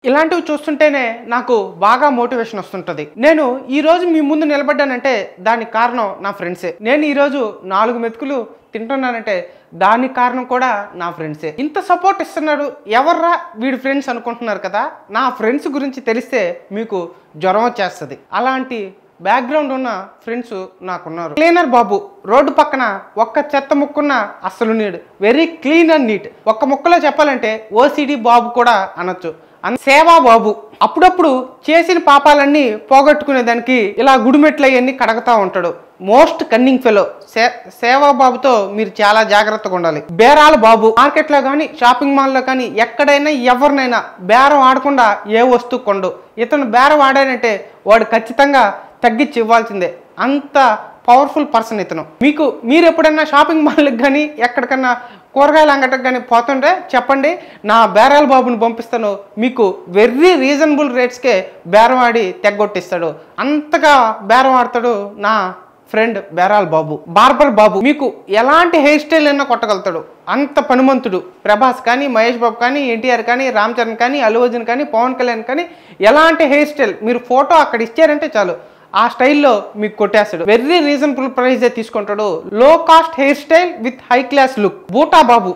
ఇలాంటివి చూస్తుంటేనే నాకు బాగా మోటివేషన్ వస్తుంటది. నేను ఈ రోజు మీ ముందు నిలబడ్డానంటే దానికి కారణం నా ఫ్రెండ్సే. నేను ఈ రోజు 4 మెతుకులు తింటున్నానంటే దానికి కారణం కూడా నా ఫ్రెండ్సే. ఇంత సపోర్ట్ ఇస్తున్నాడు, ఎవర్రా వీడి ఫ్రెండ్స్ అనుకుంటున్నారు కదా. నా ఫ్రెండ్స్ గురించి తెలిస్తే మీకు జ్వరం వచ్చేస్తుంది. అలాంటి బ్యాక్గ్రౌండ్ ఉన్న ఫ్రెండ్స్ నాకున్నారు. క్లీనర్ బాబు రోడ్డు పక్కన ఒక్క చెత్త ముక్కున్న అస్సలు నీడు, వెరీ క్లీన్ అండ్ నీట్. ఒక్క ముక్కలో చెప్పాలంటే ఓసిడి బాబు కూడా అనొచ్చు. సేవా బాబు అప్పుడప్పుడు చేసిన పాపాలన్నీ పోగొట్టుకునే దానికి ఇలా గుడిమెట్లు అవన్నీ కడగతా ఉంటాడు. Most cunning fellow. సేవా బాబుతో మీరు చాలా జాగ్రత్తగా ఉండాలి. బేరాల బాబు మార్కెట్లో కానీ షాపింగ్ మాల్లో కానీ ఎక్కడైనా ఎవరినైనా బేరం ఆడకుండా ఏ వస్తువు కొండు. ఇతను బేరం ఆడానంటే వాడు ఖచ్చితంగా తగ్గించి ఇవ్వాల్సిందే. అంత పవర్ఫుల్ పర్సన్ ఇతను. మీరు ఎప్పుడైనా షాపింగ్ మాల్కి కానీ ఎక్కడికన్నా కూరగాయల అంగటికి కానీ పోతుంటే చెప్పండి, నా బేరాల బాబుని పంపిస్తాను. మీకు వెరీ రీజనబుల్ రేట్స్కే బేరం ఆడి తెగ్గొట్టిస్తాడు. అంతగా బేరం ఆడతాడు నా ఫ్రెండ్ బేరాల బాబు. బార్బర్ బాబు మీకు ఎలాంటి హెయిర్ స్టైల్ అయినా కొట్టగలుగుతాడు. అంత పనిమంతుడు. ప్రభాస్ కానీ, మహేష్ బాబు కానీ, ఎన్టీఆర్ కానీ, రామ్ చరణ్ కానీ, అల్లు అర్జున్ కానీ, పవన్ కళ్యాణ్ కానీ ఎలాంటి హెయిర్ స్టైల్ మీరు ఫోటో అక్కడ ఇచ్చారంటే చాలు ఆ స్టైల్లో మీకు కొట్టేస్తాడు. వెరీ రీజనబుల్ ప్రైజే తీసుకుంటాడు. లో cost hair style with high class look. బూటా బాబు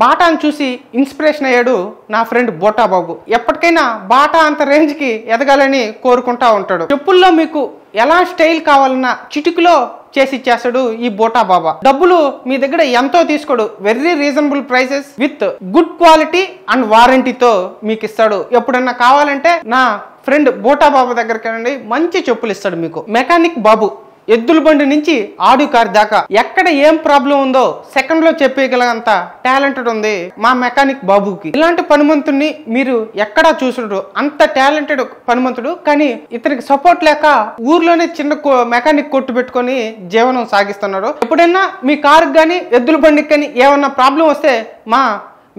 బాటాను చూసి ఇన్స్పిరేషన్ అయ్యాడు నా ఫ్రెండ్ బోటా బాబు. ఎప్పటికైనా బాటా అంత రేంజ్కి ఎదగాలని కోరుకుంటా ఉంటాడు. చెప్పుల్లో మీకు ఎలా స్టైల్ కావాలన్నా చిటికలో చేసి ఇచ్చేస్తాడు ఈ బోటా బాబా. డబ్బులు మీ దగ్గర ఎంతో తీసుకోడు. Very reasonable prices with good quality and వారంటీతో మీకు ఇస్తాడు. ఎప్పుడన్నా కావాలంటే నా ఫ్రెండ్ బోటా బాబు దగ్గరికి వెళ్ళండి, మంచి చెప్పులు ఇస్తాడు మీకు. మెకానిక్ బాబు ఎద్దుల బండి నుంచి ఆడియో కార్ దాకా ఎక్కడ ఏం ప్రాబ్లం ఉందో సెకండ్ లో చెప్పగలంత టాలెంటెడ్ ఉంది మా మెకానిక్ బాబుకి. ఇలాంటి పనిమంతుడిని మీరు ఎక్కడా చూసుండ్రు. అంత టాలెంటెడ్ పనిమంతుడు, కానీ ఇతనికి సపోర్ట్ లేక ఊర్లోనే చిన్న మెకానిక్ కొట్టు పెట్టుకొని జీవనం సాగిస్తున్నాడు. ఎప్పుడైనా మీ కారుకి కానీ ఎద్దుల బండికి కానీ ఏమన్నా ప్రాబ్లం వస్తే మా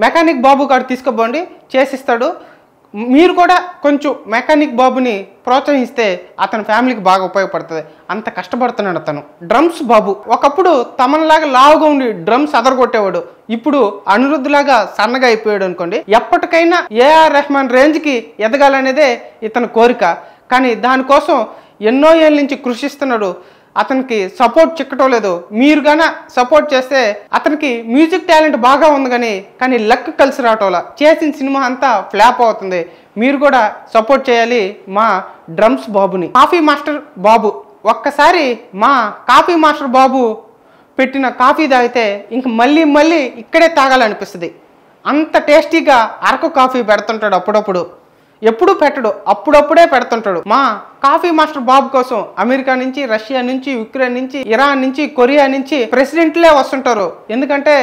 మెకానిక్ బాబు గారు తీసుకోబోండి, చేసిస్తాడు. మీరు కూడా కొంచెం మెకానిక్ బాబుని ప్రోత్సహిస్తే అతని ఫ్యామిలీకి బాగా ఉపయోగపడుతుంది. అంత కష్టపడుతున్నాడు అతను. డ్రమ్స్ బాబు ఒకప్పుడు తమన్లాగా లావుగా ఉండి డ్రమ్స్ అదరగొట్టేవాడు. ఇప్పుడు అనిరుద్ధ్ లాగా సన్నగా అయిపోయాడు అనుకోండి. ఎప్పటికైనా ఏఆర్ రెహమాన్ రేంజ్కి ఎదగాలనేదే ఇతని కోరిక. కానీ దానికోసం ఎన్నో ఏళ్ళ నుంచి కృషిస్తున్నాడు. అతనికి సపోర్ట్ చిక్కటం లేదు. మీరు గాన సపోర్ట్ చేస్తే అతనికి మ్యూజిక్ టాలెంట్ బాగా ఉంది, కానీ లక్ కలిసి రావటంలా చేసిన సినిమా అంతా ఫ్లాప్ అవుతుంది. మీరు కూడా సపోర్ట్ చేయాలి మా డ్రమ్స్ బాబుని. కాఫీ మాస్టర్ బాబు ఒక్కసారి మా కాఫీ మాస్టర్ బాబు పెట్టిన కాఫీ తాగితే ఇంక మళ్ళీ ఇక్కడే తాగాలనిపిస్తుంది. అంత టేస్టీగా అరకు కాఫీ పెడుతుంటాడు. అప్పుడప్పుడు ఎప్పుడు పెట్టడు, అప్పుడప్పుడే పెడుతుంటాడు. మా కాఫీ మాస్టర్ బాబు కోసం అమెరికా నుంచి, రష్యా నుంచి, యుక్రెయిన్ నుంచి, ఇరాన్ నుంచి, కొరియా నుంచి ప్రెసిడెంట్లే వస్తుంటారు. ఎందుకంటే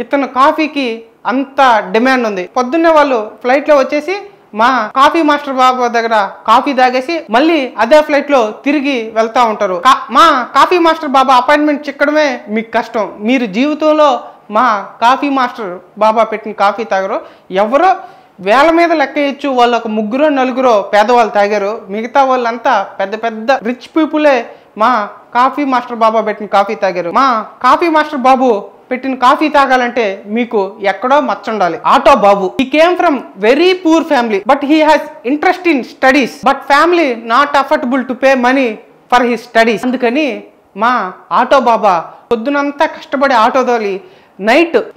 ఇతను కాఫీకి అంత డిమాండ్ ఉంది. పొద్దున్నే వాళ్ళు ఫ్లైట్లో వచ్చేసి మా కాఫీ మాస్టర్ బాబు దగ్గర కాఫీ తాగేసి మళ్ళీ అదే ఫ్లైట్లో తిరిగి వెళ్తూ ఉంటారు. మా కాఫీ మాస్టర్ బాబా అపాయింట్మెంట్ చిక్కడమే మీకు కష్టం. మీరు జీవితంలో మా కాఫీ మాస్టర్ బాబా పెట్టిన కాఫీ తాగరు. ఎవరో వేల మీద లెక్కేయచ్చు. వాళ్ళు ఒక 3-4 పేదవాళ్ళు తాగారు. మిగతా వాళ్ళంతా పెద్ద రిచ్ పీపులే మా కాఫీ మాస్టర్ బాబా పెట్టిన కాఫీ తాగారు. మా కాఫీ మాస్టర్ బాబు పెట్టిన కాఫీ తాగాలంటే మీకు ఎక్కడో మచ్చ ఉండాలి. Auto Babu he came from very poor family but he has interest in studies but family not affordable to pay money for his studies. అందుకని మా ఆటో బాబా పొద్దునంతా కష్టపడి ఆటో తోలి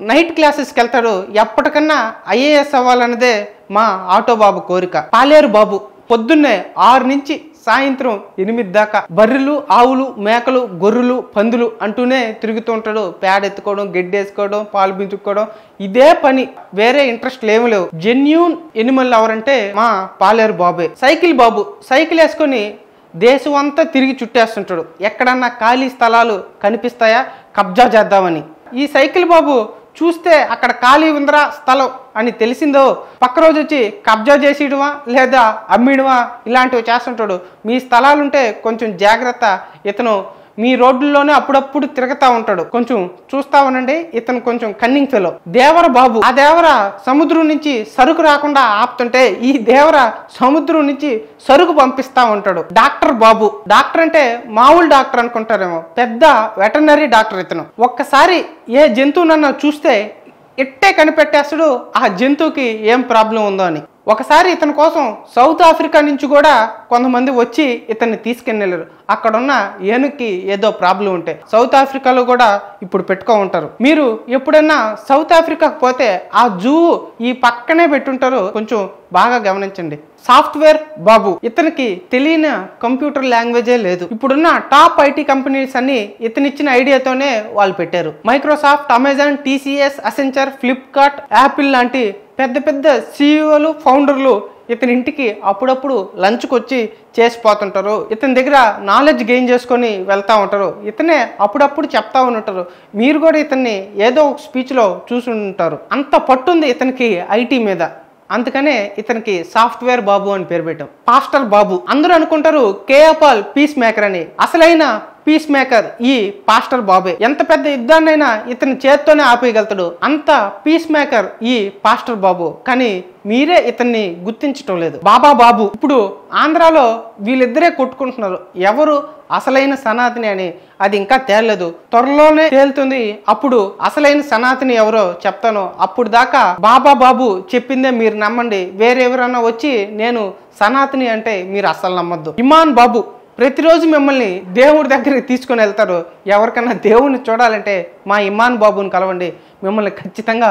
నైట్ క్లాసెస్కి వెళ్తాడు. ఎప్పటికన్నా ఐఏఎస్ అవ్వాలన్నదే మా ఆటో బాబు కోరిక. పాలేరు బాబు పొద్దున్నే 6 నుంచి సాయంత్రం 8 దాకా బర్రెలు, ఆవులు, మేకలు, గొర్రెలు, పందులు అంటూనే తిరుగుతూ ఉంటాడు. పేడ ఎత్తుకోవడం, గడ్డేసుకోవడం, పాలు పించుకోవడం, ఇదే పని. వేరే ఇంట్రెస్ట్ లేవు. జెన్యూన్ ఎనిమల్ ఎవరంటే మా పాలేరు బాబే. సైకిల్ బాబు సైకిల్ వేసుకొని దేశం అంతా తిరిగి చుట్టేస్తుంటాడు. ఎక్కడన్నా ఖాళీ స్థలాలు కనిపిస్తాయా కబ్జా చేద్దామని. ఈ సైకిల్ బాబు చూస్తే అక్కడ ఖాళీ ఉందరా స్థలం అని తెలిసిందో పక్క రోజు వచ్చి కబ్జా చేసేయడమా లేదా అమ్మిడమా ఇలాంటివి చేస్తుంటాడు. మీ స్థలాలుంటే కొంచెం జాగ్రత్త. ఇతను మీ రోడ్లలోనే అప్పుడప్పుడు తిరుగుతూ ఉంటాడు. కొంచెం చూస్తా ఉండండి. ఇతను కొంచెం కన్నింగ్ ఫెలో. దేవర బాబు ఆ దేవర సముద్రం నుంచి సరుకు రాకుండా ఆపుతుంటే ఈ దేవర సముద్రం నుంచి సరుకు పంపిస్తా ఉంటాడు. డాక్టర్ బాబు డాక్టర్ అంటే మామూలు డాక్టర్ అనుకుంటారేమో, పెద్ద వెటర్నరీ డాక్టర్ ఇతను. ఒక్కసారి ఏ జంతువునన్నా చూస్తే ఇట్టే కనిపెట్టేస్తాడు ఆ జంతువుకి ఏం ప్రాబ్లం ఉందో అని. ఒకసారి ఇతని కోసం సౌత్ ఆఫ్రికా నుంచి కూడా కొంతమంది వచ్చి ఇతన్ని తీసుకెళ్ళి వెళ్ళారు. అక్కడున్న ఏనుగుకి ఏదో ప్రాబ్లం ఉంటే సౌత్ ఆఫ్రికాలో కూడా ఇప్పుడు పెట్టుకో ఉంటారు. మీరు ఎప్పుడన్నా సౌత్ ఆఫ్రికాకు పోతే ఆ జూ ఈ పక్కనే పెట్టుంటారు, కొంచెం బాగా గమనించండి. సాఫ్ట్వేర్ బాబు, ఇతనికి తెలియని కంప్యూటర్ లాంగ్వేజే లేదు. ఇప్పుడున్న టాప్ ఐటీ కంపెనీస్ అన్ని ఇతనిచ్చిన ఐడియాతోనే వాళ్ళు పెట్టారు. Microsoft, Amazon, TCS, Accenture, Flipkart, Apple లాంటి పెద్ద పెద్ద సీఈఓలు, ఫౌండర్లు ఇతని ఇంటికి అప్పుడప్పుడు లంచ్కి వచ్చి చేసిపోతుంటారు. ఇతని దగ్గర నాలెడ్జ్ గెయిన్ చేసుకొని వెళ్తూ ఉంటారు. ఇతనే అప్పుడప్పుడు చెప్తా ఉంటారు. మీరు కూడా ఇతన్ని ఏదో ఒక స్పీచ్లో చూసి ఉంటారు. అంత పట్టుంది ఇతనికి ఐటీ మీద. అందుకనే ఇతనికి సాఫ్ట్వేర్ బాబు అని పేరు పెట్టాం. పాస్టర్ బాబు అందరూ అనుకుంటారు కేఏ పాల్ పీస్ మేకర్ అని. అసలైన పీస్ మేకర్ ఈ పాస్టర్ బాబే. ఎంత పెద్ద యుద్ధాన్నైనా ఇతని చేత్తోనే ఆపేయగలుగుతాడు. అంత పీస్ మేకర్ ఈ పాస్టర్ బాబు. కానీ మీరే ఇతన్ని గుర్తించటం లేదు. బాబా బాబు ఇప్పుడు ఆంధ్రాలో వీళ్ళిద్దరే కొట్టుకుంటున్నారు, ఎవరు అసలైన సనాతని అని. అది ఇంకా తేలలేదు, త్వరలోనే తేలుతుంది. అప్పుడు అసలైన సనాతని ఎవరో చెప్తాను. అప్పుడు దాకా బాబా బాబు చెప్పిందే మీరు నమ్మండి. వేరెవరన్నా వచ్చి నేను సనాతని అంటే మీరు అస్సలు నమ్మద్దు. ఇమాన్ బాబు ప్రతిరోజు మిమ్మల్ని దేవుడి దగ్గరికి తీసుకొని వెళ్తారు. ఎవరికన్నా దేవుడిని చూడాలంటే మా ఇమాన్ బాబుని కలవండి, మిమ్మల్ని ఖచ్చితంగా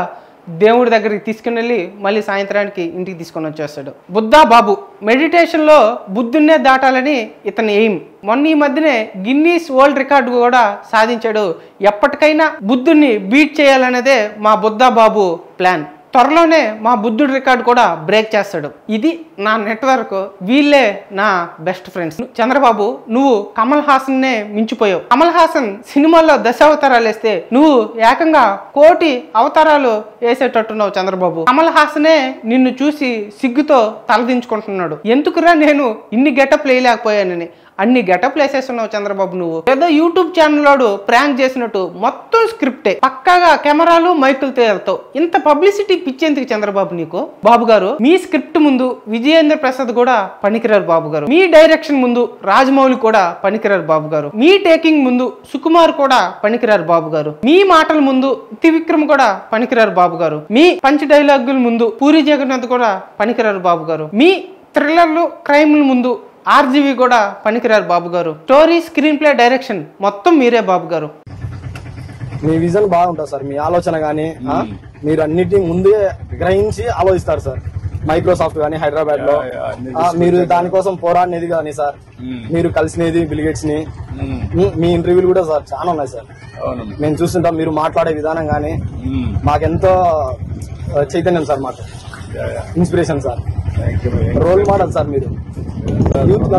దేవుడి దగ్గరికి తీసుకుని వెళ్ళి మళ్ళీ సాయంత్రానికి ఇంటికి తీసుకొని వచ్చేస్తాడు. బుద్ధా బాబు మెడిటేషన్లో బుద్ధున్నే దాటాలని ఇతని ఎయిమ్. మొన్న ఈ మధ్యనే గిన్నీస్ వరల్డ్ రికార్డు కూడా సాధించాడు. ఎప్పటికైనా బుద్ధుడిని బీట్ చేయాలనేదే మా బుద్ధా బాబు ప్లాన్. త్వరలోనే మా బుద్ధుడి రికార్డు కూడా బ్రేక్ చేస్తాడు. ఇది నా నెట్వర్క్, వీళ్ళే నా బెస్ట్ ఫ్రెండ్స్. చంద్రబాబు నువ్వు కమల్ హాసన్నే మించిపోయావు. కమల్ హాసన్ సినిమాల్లో 10 అవతారాలు వేస్తే నువ్వు ఏకంగా 1 కోటి అవతారాలు వేసేటట్టున్నావు చంద్రబాబు. కమల్ హాసనే నిన్ను చూసి సిగ్గుతో తలదించుకుంటున్నాడు. ఎందుకురా నేను ఇన్ని గెటప్లు వేయలేకపోయానని. అన్ని గెటప్లు వేసేస్తున్నావు చంద్రబాబు నువ్వు. ఏదో యూట్యూబ్ ఛానల్ ప్రాంక్ చేసినట్టు మొత్తం స్క్రిప్టే, పక్కాగా కెమెరాలు మైకులతో వెళ్తావు. ఇంత పబ్లిసిటీ పిచ్చేందుకు చంద్రబాబు నీకు? బాబు గారు మీ స్క్రిప్ట్ ముందు విజయేంద్ర ప్రసాద్ కూడా పనికిరారు బాబు గారు. మీ డైరెక్షన్ ముందు రాజమౌళి కూడా పనికిరారు బాబు గారు. మీ టేకింగ్ ముందు సుకుమార్ కూడా పనికిరారు బాబు గారు. మీ మాటల ముందు త్రివిక్రమ్ కూడా పనికిరారు బాబు గారు. మీ పంచ్ డైలాగుల ముందు పూరి జగన్నాథ్ కూడా పనికిరారు బాబు గారు. మీ థ్రిల్లర్లు, క్రైమ్ల ముందు ఆర్జీవి కూడా పనికిరారు బాబు గారు. స్టోరీ, స్క్రీన్ ప్లే, డైరెక్షన్ మొత్తం మీరే బాబు గారు. మీ విజన్ బాగుంటుంది సార్. మీ ఆలోచన కానీ మీరు అన్నిటి ముందే గ్రహించి ఆలోచిస్తారు సార్. మైక్రోసాఫ్ట్ కానీ హైదరాబాద్ లో మీరు దానికోసం పోరాడినది కానీ సార్, మీరు కలిసినది బిల్గేట్స్ ని, మీ ఇంటర్వ్యూలు కూడా సార్ చాలా ఉన్నాయి సార్. మేము చూస్తుంటాం. మీరు మాట్లాడే విధానం కానీ మాకెంతో చైతన్యం సార్, మాకు inspiration sir, role model sir మీరు. యూత్